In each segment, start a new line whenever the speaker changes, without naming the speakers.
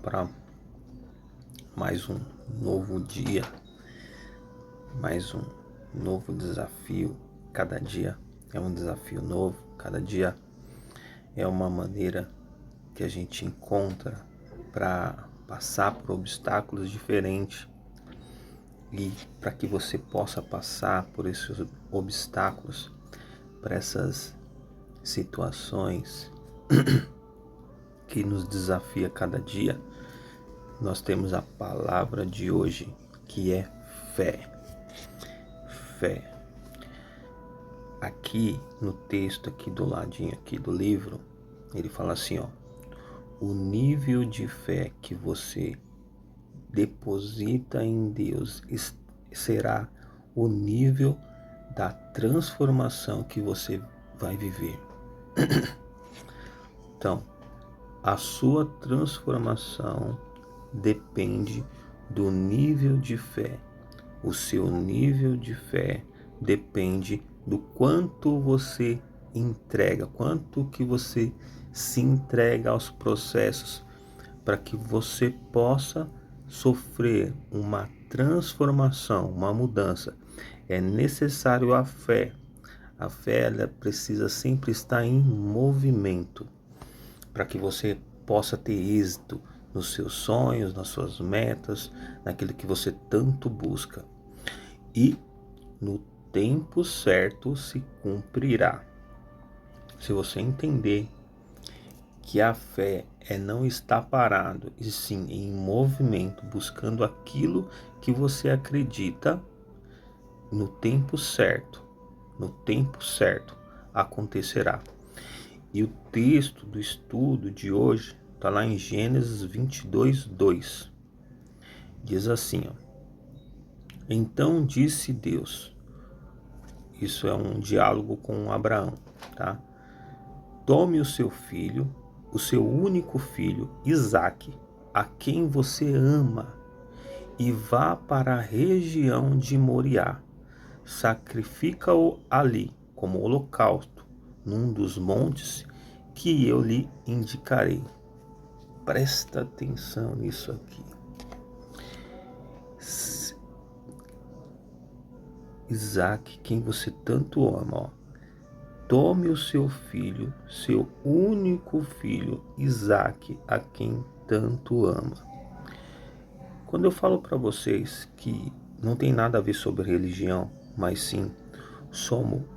para mais um novo dia, mais um novo desafio. Cada dia é um desafio novo, cada dia é uma maneira que a gente encontra para passar por obstáculos diferentes. E para que você possa passar por esses obstáculos, por essas situações que nos desafia cada dia, nós temos a palavra de hoje, que é fé. Fé. Aqui no texto, aqui do ladinho aqui do livro, ele fala assim, ó: o nível de fé que você deposita em Deus será o nível da transformação que você vai viver. Então, a sua transformação depende do nível de fé. O seu nível de fé depende do quanto você entrega, quanto que você se entrega aos processos para que você possa sofrer uma transformação, uma mudança. É necessário a fé. A fé, ela precisa sempre estar em movimento para que você possa ter êxito nos seus sonhos, nas suas metas, naquilo que você tanto busca. E no tempo certo se cumprirá. Se você entender que a fé é não estar parado, e sim em movimento, buscando aquilo que você acredita, no tempo certo acontecerá. E o texto do estudo de hoje está lá em Gênesis 22:2. Diz assim, ó: então disse Deus, isso é um diálogo com Abraão, tá? Tome o seu filho, o seu único filho, Isaque, a quem você ama, e vá para a região de Moriá. Sacrifica-o ali como holocausto, num dos montes que eu lhe indicarei. Presta atenção nisso aqui. Isaque, quem você tanto ama, ó. Tome o seu filho, seu único filho, Isaque, a quem tanto ama. Quando eu falo para vocês que não tem nada a ver sobre religião, mas sim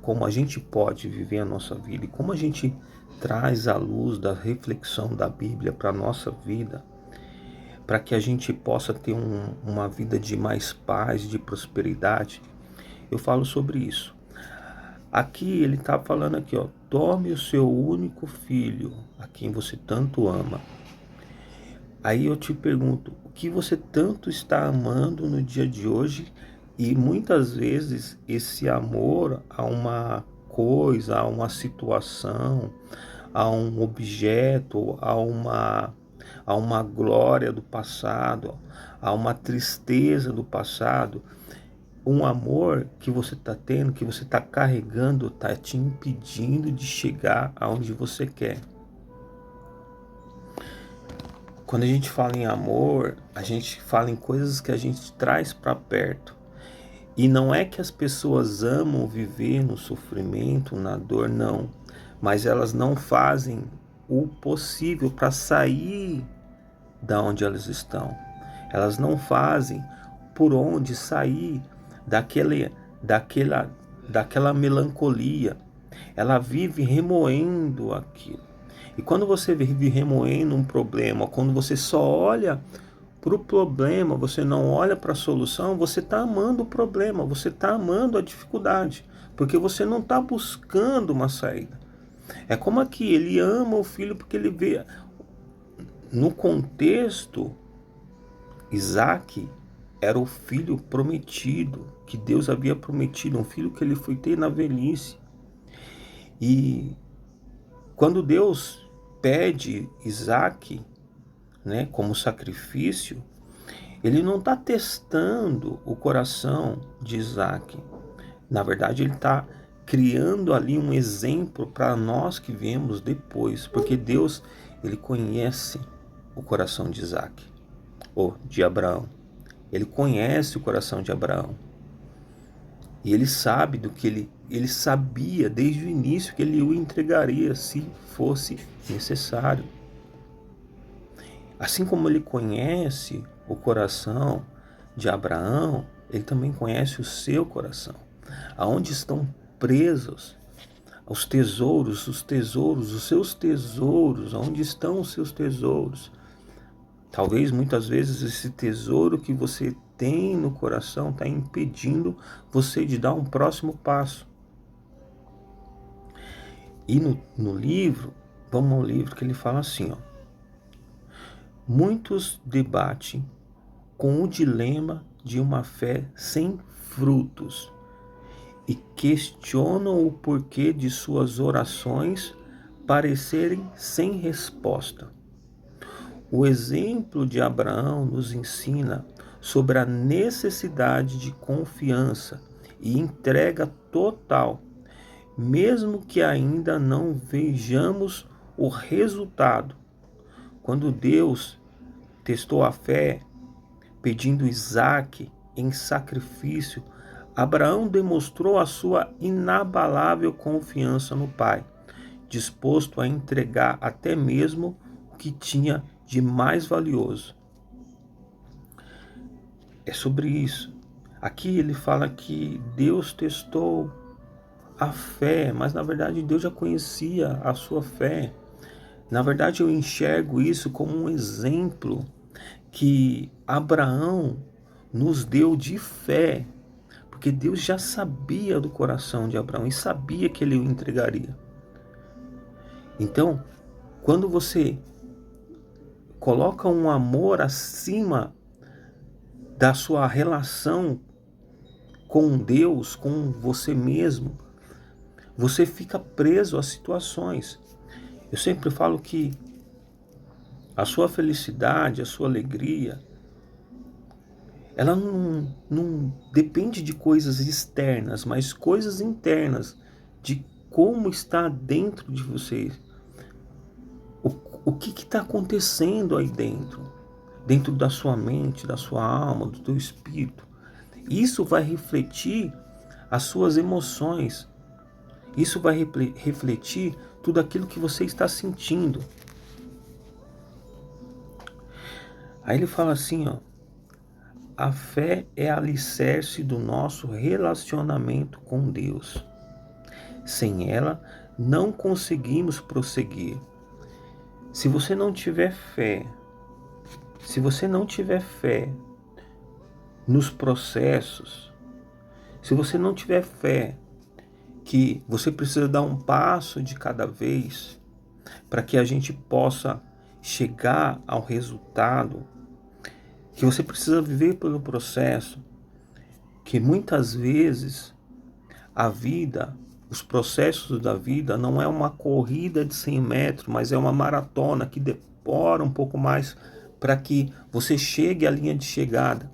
como a gente pode viver a nossa vida e como a gente traz a luz da reflexão da Bíblia para a nossa vida, para que a gente possa ter uma vida de mais paz, de prosperidade, eu falo sobre isso. Aqui ele está falando aqui, ó: tome o seu único filho, a quem você tanto ama. Aí eu te pergunto, o que você tanto está amando no dia de hoje? E muitas vezes esse amor a uma coisa, a uma situação, a um objeto, a uma glória do passado, a uma tristeza do passado, um amor que você está tendo, que você está carregando, está te impedindo de chegar aonde você quer. Quando a gente fala em amor, a gente fala em coisas que a gente traz para perto. E não é que as pessoas amam viver no sofrimento, na dor, não. Mas elas não fazem o possível para sair da onde elas estão. Elas não fazem por onde sair daquela melancolia. Ela vive remoendo aquilo. E quando você vive remoendo um problema, quando você só olha para o problema, você não olha para a solução, você está amando o problema, você está amando a dificuldade, porque você não está buscando uma saída. É como aqui, ele ama o filho porque ele vê, no contexto, Isaque era o filho prometido, que Deus havia prometido, um filho que ele foi ter na velhice. E quando Deus pede Isaque, né, como sacrifício, ele não está testando o coração de Isaque. Na verdade, ele está criando ali um exemplo para nós que viemos depois, porque Deus, ele conhece o coração de Isaac, ou de Abraão. Ele conhece o coração de Abraão. E ele sabe do que ele sabia desde o início que ele o entregaria se fosse necessário. Assim como ele conhece o coração de Abraão, ele também conhece o seu coração. Aonde estão presos os teus tesouros, onde estão os seus tesouros? Talvez muitas vezes esse tesouro que você tem no coração está impedindo você de dar um próximo passo. E no livro, vamos ao livro que ele fala assim, ó. Muitos debatem com o dilema de uma fé sem frutos e questionam o porquê de suas orações parecerem sem resposta. O exemplo de Abraão nos ensina sobre a necessidade de confiança e entrega total, mesmo que ainda não vejamos o resultado. Quando Deus testou a fé, pedindo Isaque em sacrifício, Abraão demonstrou a sua inabalável confiança no Pai, disposto a entregar até mesmo o que tinha de mais valioso. É sobre isso. Aqui ele fala que Deus testou a fé, mas na verdade Deus já conhecia a sua fé. Na verdade eu enxergo isso como um exemplo que Abraão nos deu de fé, porque Deus já sabia do coração de Abraão e sabia que ele o entregaria. Então, quando você coloca um amor acima da sua relação com Deus, com você mesmo, você fica preso a situações. Eu sempre falo que a sua felicidade, a sua alegria, ela não depende de coisas externas, mas coisas internas, de como está dentro de você. O que está acontecendo aí dentro da sua mente, da sua alma, do teu espírito. Isso vai refletir as suas emoções. Isso vai refletir tudo aquilo que você está sentindo. Aí ele fala assim, ó. A fé é alicerce do nosso relacionamento com Deus. Sem ela, não conseguimos prosseguir. Se você não tiver fé nos processos, se você não tiver fé que você precisa dar um passo de cada vez para que a gente possa chegar ao resultado, que você precisa viver pelo processo, que muitas vezes a vida, os processos da vida não é uma corrida de 100 metros, mas é uma maratona que demora um pouco mais para que você chegue à linha de chegada.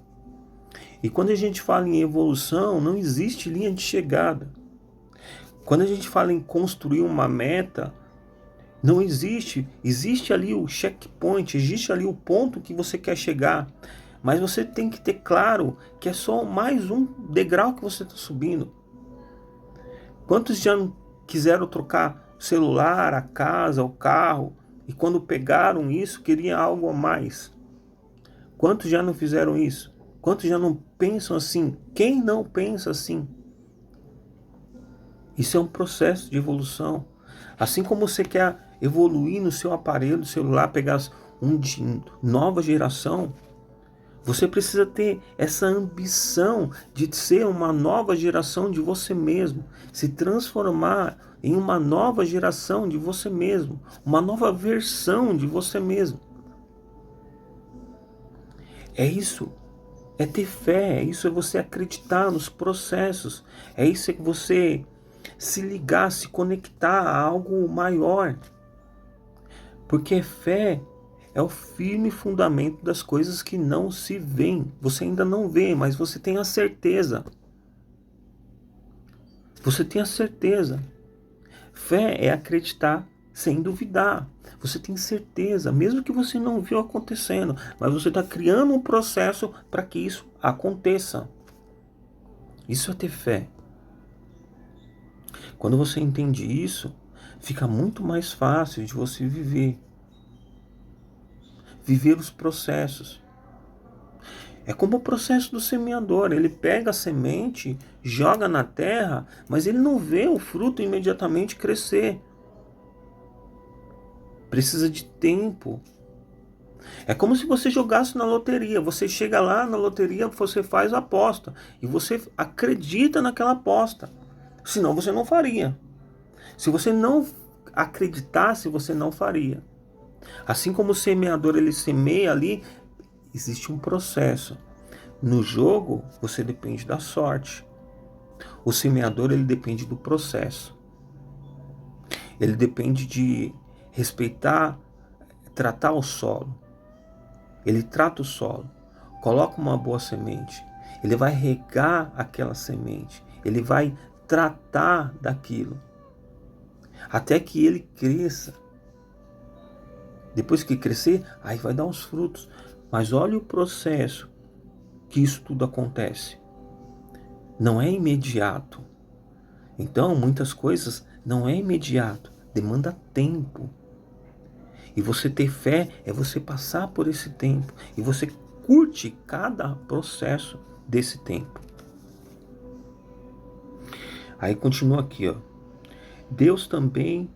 E quando a gente fala em evolução, não existe linha de chegada. Quando a gente fala em construir uma meta, não existe. Existe ali o checkpoint, existe ali o ponto que você quer chegar. Mas você tem que ter claro que é só mais um degrau que você está subindo. Quantos já não quiseram trocar o celular, a casa, o carro, e quando pegaram isso, queriam algo a mais? Quantos já não fizeram isso? Quantos já não pensam assim? Quem não pensa assim? Isso é um processo de evolução. Assim como você quer evoluir no seu aparelho, no celular, pegar um de nova geração, você precisa ter essa ambição de ser uma nova geração de você mesmo, se transformar em uma nova geração de você mesmo, uma nova versão de você mesmo. É isso, é ter fé, isso é você acreditar nos processos, é isso que você se ligar, se conectar a algo maior. Porque fé é o firme fundamento das coisas que não se veem. Você ainda não vê, mas você tem a certeza. Você tem a certeza. Fé é acreditar sem duvidar. Você tem certeza, mesmo que você não viu acontecendo, mas você está criando um processo para que isso aconteça. Isso é ter fé. Quando você entende isso, fica muito mais fácil de você viver os processos. É como o processo do semeador. Ele pega a semente, joga na terra, mas ele não vê o fruto imediatamente crescer. Precisa de tempo. É como se você jogasse na loteria. Você chega lá na loteria, você faz a aposta. E você acredita naquela aposta. Senão você não faria. Se você não acreditasse, você não faria. Assim como o semeador, ele semeia ali, existe um processo. No jogo, você depende da sorte. O semeador, ele depende do processo. Ele depende de respeitar, tratar o solo. Ele trata o solo, coloca uma boa semente. Ele vai regar aquela semente. Ele vai tratar daquilo. Até que ele cresça. Depois que crescer, aí vai dar os frutos. Mas olha o processo que isso tudo acontece. Não é imediato. Então, muitas coisas não é imediato. Demanda tempo. E você ter fé é você passar por esse tempo. E você curte cada processo desse tempo. Aí continua aqui, ó. Deus também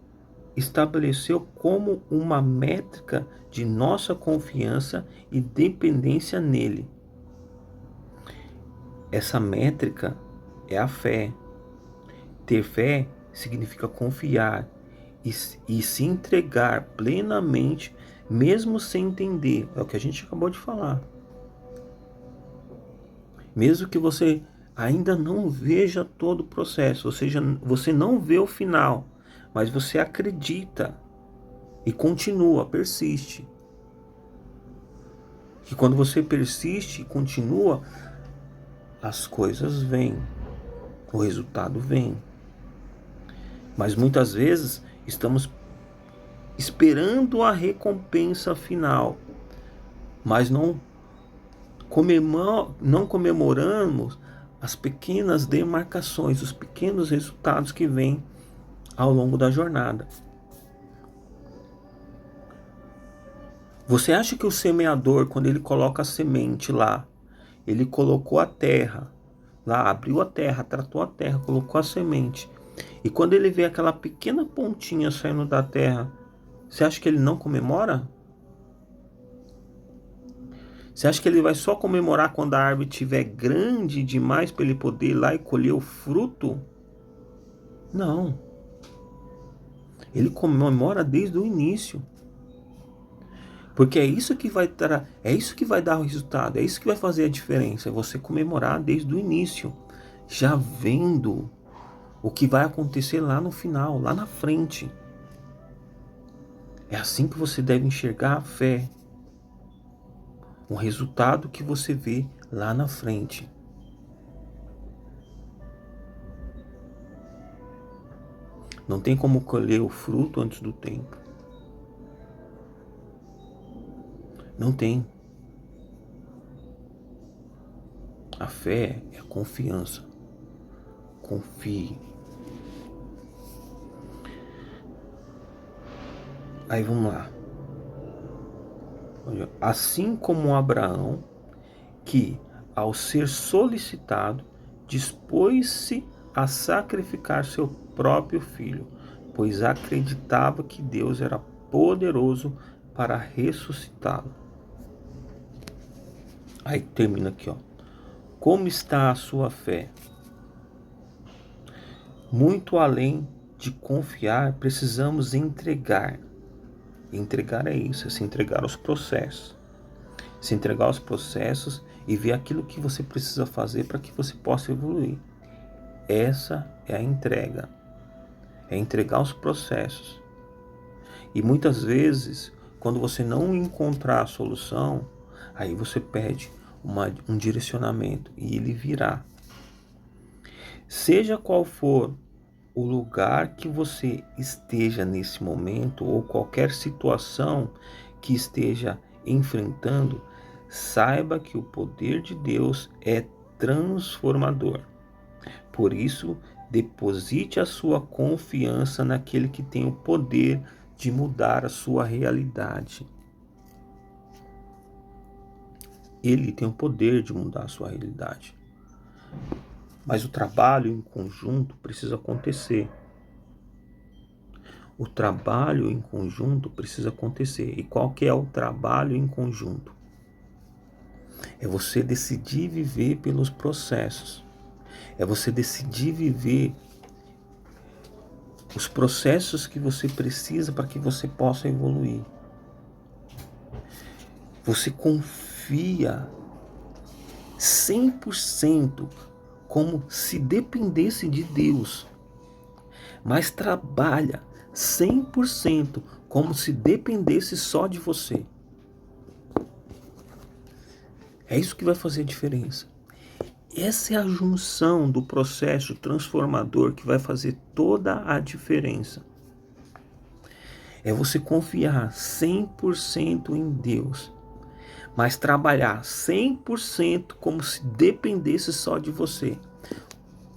estabeleceu como uma métrica de nossa confiança e dependência nele. Essa métrica é a fé. Ter fé significa confiar e se entregar plenamente, mesmo sem entender. É o que a gente acabou de falar. Mesmo que você ainda não veja todo o processo, ou seja, você não vê o final, mas você acredita e continua, persiste. Que quando você persiste e continua, as coisas vêm, o resultado vem. Mas muitas vezes estamos esperando a recompensa final, mas não comemoramos as pequenas demarcações, os pequenos resultados que vêm ao longo da jornada. Você acha que o semeador, quando ele coloca a semente lá, ele colocou a terra, lá abriu a terra, tratou a terra, colocou a semente, e quando ele vê aquela pequena pontinha saindo da terra, você acha que ele não comemora? Você acha que ele vai só comemorar quando a árvore estiver grande demais para ele poder ir lá e colher o fruto? Não. Ele comemora desde o início. Porque é isso que vai dar o resultado, é isso que vai fazer a diferença, é você comemorar desde o início, já vendo o que vai acontecer lá no final, lá na frente. É assim que você deve enxergar a fé. Um resultado que você vê lá na frente. Não tem como colher o fruto antes do tempo. Não tem. A fé é a confiança. Confie. Aí vamos lá. Assim como Abraão, que ao ser solicitado, dispôs-se a sacrificar seu próprio filho, pois acreditava que Deus era poderoso para ressuscitá-lo. Aí termina aqui, ó. Como está a sua fé? Muito além de confiar, precisamos entregar. Entregar é isso, é se entregar aos processos. Se entregar aos processos e ver aquilo que você precisa fazer para que você possa evoluir. Essa é a entrega. É entregar os processos. E muitas vezes, quando você não encontrar a solução, aí você pede um direcionamento e ele virá. Seja qual for o lugar que você esteja nesse momento, ou qualquer situação que esteja enfrentando, saiba que o poder de Deus é transformador. Por isso, deposite a sua confiança naquele que tem o poder de mudar a sua realidade. Ele tem o poder de mudar a sua realidade. Mas o trabalho em conjunto precisa acontecer. O trabalho em conjunto precisa acontecer. E qual que é o trabalho em conjunto? É você decidir viver pelos processos. É você decidir viver os processos que você precisa para que você possa evoluir. Você confia 100% como se dependesse de Deus, mas trabalha 100% como se dependesse só de você. É isso que vai fazer a diferença. Essa é a junção do processo transformador que vai fazer toda a diferença. É você confiar 100% em Deus, mas trabalhar 100% como se dependesse só de você.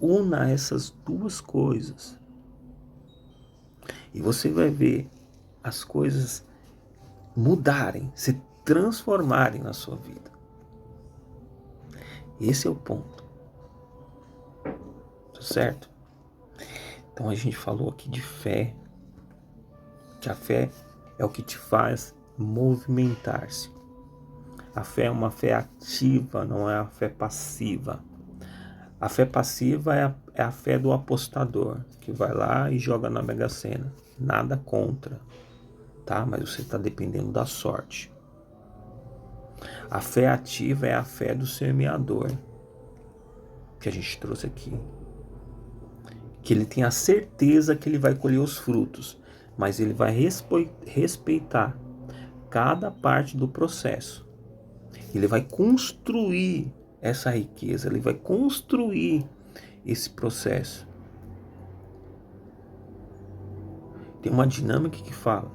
Una essas duas coisas e você vai ver as coisas mudarem, se transformarem na sua vida. Esse é o ponto. Tá certo? Então a gente falou aqui de fé, que a fé é o que te faz movimentar-se. A fé é uma fé ativa, não é a fé passiva. A fé passiva é a fé do apostador, que vai lá e joga na Mega Sena. Nada contra, tá? Mas você está dependendo da sorte. A fé ativa é a fé do semeador, que a gente trouxe aqui. Que ele tem a certeza que ele vai colher os frutos, mas ele vai respeitar cada parte do processo. Ele vai construir essa riqueza, ele vai construir esse processo. Tem uma dinâmica que fala: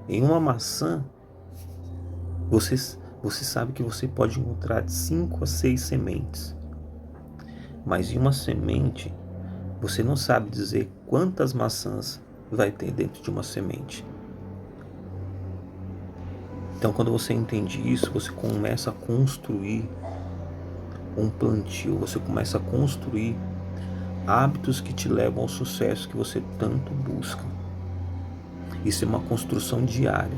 em uma maçã, você sabe que você pode encontrar de 5 a 6 sementes. Mas em uma semente, você não sabe dizer quantas maçãs vai ter dentro de uma semente. Então, quando você entende isso, você começa a construir um plantio, você começa a construir hábitos que te levam ao sucesso que você tanto busca. Isso é uma construção diária.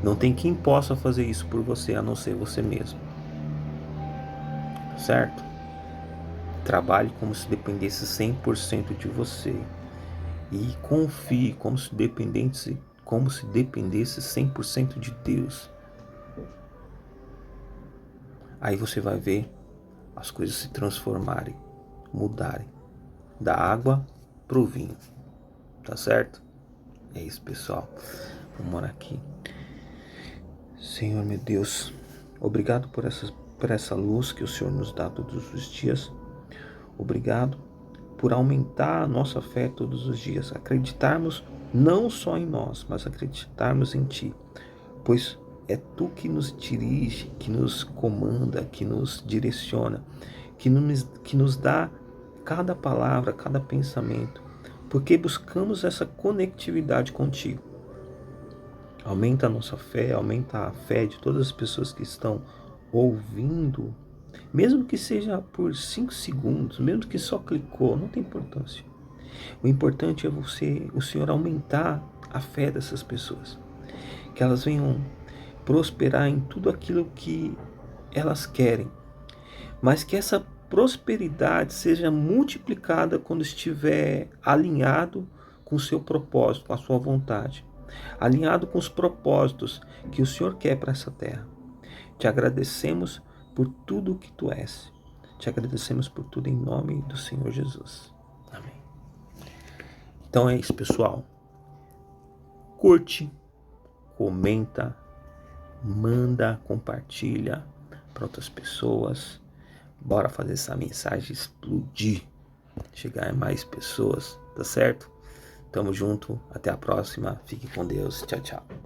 Não tem quem possa fazer isso por você, a não ser você mesmo. Certo? Trabalhe como se dependesse 100% de você. E confie como se dependesse 100% de Deus. Aí você vai ver as coisas se transformarem, mudarem, da água pro vinho. Tá certo? É isso, pessoal. Vamos orar aqui. Senhor, meu Deus, obrigado por essa luz que o Senhor nos dá todos os dias. Obrigado por aumentar a nossa fé todos os dias. Acreditarmos não só em nós, mas acreditarmos em Ti. Pois é Tu que nos dirige, que nos comanda, que nos direciona, que nos dá cada palavra, cada pensamento. Porque buscamos essa conectividade contigo. Aumenta a nossa fé, aumenta a fé de todas as pessoas que estão ouvindo, mesmo que seja por 5 segundos, mesmo que só clicou, não tem importância. O importante é o Senhor aumentar a fé dessas pessoas, que elas venham prosperar em tudo aquilo que elas querem, mas que essa prosperidade seja multiplicada quando estiver alinhado com o seu propósito, com a sua vontade, alinhado com os propósitos que o Senhor quer para essa terra. Te agradecemos por tudo o que Tu és. Te agradecemos por tudo em nome do Senhor Jesus. Amém. Então é isso, pessoal. Curte, comenta, manda, compartilha para outras pessoas. Bora fazer essa mensagem explodir. chegar a mais pessoas, tá certo? Tamo junto, até a próxima, fique com Deus, tchau, tchau.